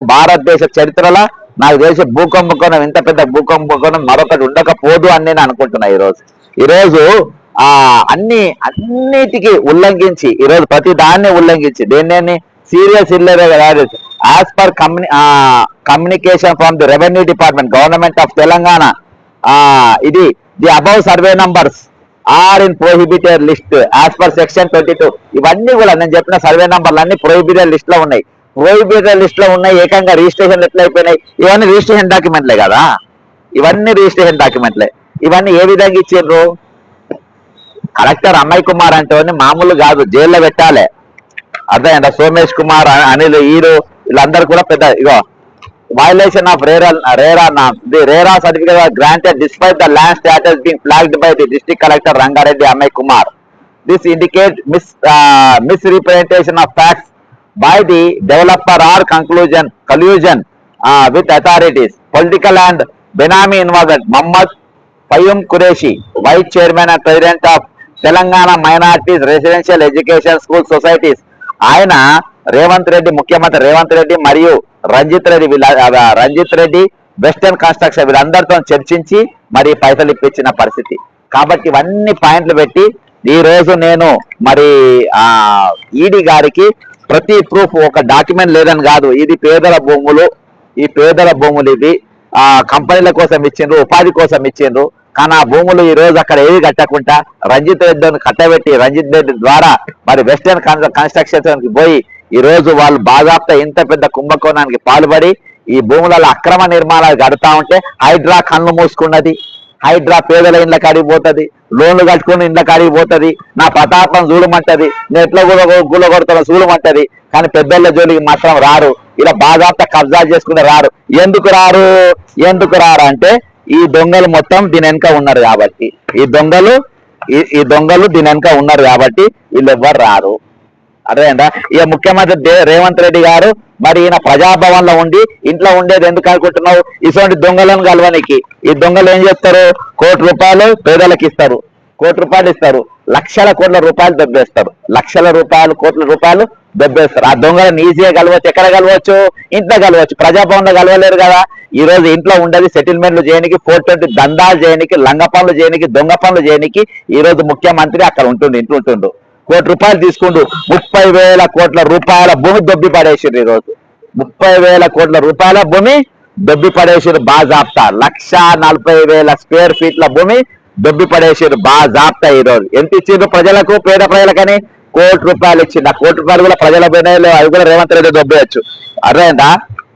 భారతదేశ చరిత్రలో నాకు తెలిసి భూకంపకోణం ఇంత పెద్ద భూకంపకోణం మరొకటి ఉండకపోదు అని నేను అనుకుంటున్నా. ఈరోజు అన్నిటికీ ఉల్లంఘించి ఈరోజు ప్రతి దాన్ని ఉల్లంఘించి దేన్ని సీరియస్ ఇల్లర్ as per communication from the revenue department government of Telangana ఇది the above survey numbers are in prohibited list as per section 22. ఇవన్నీ కూడా నేను చెప్పిన సర్వే నంబర్లు అన్ని ప్రొహిబిటెడ్ లిస్ట్ లో ఉన్నాయి. ప్రొహిబిటెడ్ లిస్ట్ లో ఉన్నాయి. ఏకంగా రిజిస్ట్రేషన్ ఎట్లా అయిపోయినాయి? ఇవన్నీ రిజిస్ట్రేషన్ డాక్యుమెంట్లే కదా, ఇవన్నీ రిజిస్ట్రేషన్ డాక్యుమెంట్లే. ఇవన్నీ ఏ విధంగా ఇచ్చిండ్రు? కలెక్టర్ అమ్మాయి కుమార్ అంటే మామూలు కాదు, జైల్లో పెట్టాలి. అర్థమైందా? సోమేష్ కుమార్, అనిల్, ఈరు వీళ్ళందరూ కూడా పెద్ద ఇగో violation of RERA norms. The RERA certificate was granted despite the land status being flagged by the district collector Rangareddy Amay Kumar. This indicates misrepresentation of facts by the developer or collusion with authorities. Political and Benami involvement. Muhammad Fayyum Qureshi, Vice Chairman and President of Telangana Minorities Residential Education School Societies. ఆయన రేవంత్ రెడ్డి, ముఖ్యమంత్రి రేవంత్ రెడ్డి మరియు Ranjith Reddy western construction వీళ్ళందరితో చర్చించి మరి పైసలు ఇప్పించిన పరిస్థితి. కాబట్టి ఇవన్నీ పాయింట్లు పెట్టి ఈ రోజు నేను మరి ఈడీ గారికి ప్రతి ప్రూఫ్ ఒక డాక్యుమెంట్ లేదని కాదు, ఇది పేదల భూములు, ఈ పేదల భూములు ఇది కంపెనీల కోసం ఇచ్చిండ్రు, ఉపాధి కోసం ఇచ్చిండ్రు. కానీ ఆ భూములు ఈ రోజు అక్కడ ఏది కట్టకుండా రంజిత్ రెడ్డిని కట్టబెట్టి రంజిత్ రెడ్డి ద్వారా మరి వెస్టర్న్ కన్స్ట్రక్షన్ పోయి ఈ రోజు వాళ్ళు బాజాప్తా ఇంత పెద్ద కుంభకోణానికి పాల్పడి ఈ భూములలో అక్రమ నిర్మాణాలు కడతా ఉంటే హైడ్రా కళ్ళు మూసుకున్నది. హైడ్రా పేదల ఇండ్ల కాడికి పోతుంది, లోన్లు కట్టుకుని ఇండ్ల కాడికి పోతుంది, నా ప్రతాపం చూడమంటది, నేను ఎట్లా గుల్లగొడుతున్నా చూడమంటది. కానీ పెద్దల జోలికి మాత్రం రారు. ఇలా బాజాప్తా కబ్జా చేసుకుని రారు. ఎందుకు రారు అంటే ఈ దొంగలు మొత్తం దీని వెనుక ఉన్నారు కాబట్టి, ఈ దొంగలు దీని వెనుక ఉన్నారు కాబట్టి వీళ్ళు ఎవ్వరు రారు. అర్థమైందా? ఇక ముఖ్యమంత్రి రేవంత్ రెడ్డి గారు మరి ఈయన ప్రజాభవన్ లో ఉండి ఇంట్లో ఉండేది ఎందుకు అనుకుంటున్నావు? ఇటువంటి దొంగలను కలవనికి. ఈ దొంగలు ఏం చేస్తారు? ₹1 పేదలకు ఇస్తారు, ₹1 ఇస్తారు, లక్షల కోట్ల రూపాయలు దెబ్బేస్తారు, కోట్ల రూపాయలు దెబ్బేస్తారు. ఆ దొంగలను ఈజీగా కలవచ్చు. ఎక్కడ కలవచ్చు? ఇంట్లో కలవచ్చు. ప్రజాభవన్ లో కలవలేరు కదా. ఈ రోజు ఇంట్లో ఉండేది సెటిల్మెంట్లు చేయడానికి, 420 దందాలు చేయడానికి, లంగ పనులు చేయడానికి, దొంగ పనులు చేయడానికి ఈ రోజు ముఖ్యమంత్రి అక్కడ ఇంట్లో ఉంటుండు. ₹1 తీసుకుంటూ 30,000 కోట్ల రూపాయల భూమి దొబ్బి పడేసారు. ఈ రోజు 30,000 కోట్ల రూపాయల భూమి దొబ్బి పడేసారు బాజాప్తా. 140,000 స్క్వేర్ ఫీట్ల భూమి దొబ్బి పడేసారు బాజాప్తా. ఈ రోజు ఎంత ఇచ్చిండ్రు ప్రజలకు? పేద ప్రజలకని ₹1 ఇచ్చిండు. ఆ ₹1 కూడా ప్రజల పోయినాయి, అవి కూడా రేవంత్ రెడ్డి దొబ్బేయచ్చు. అర్థమైందా?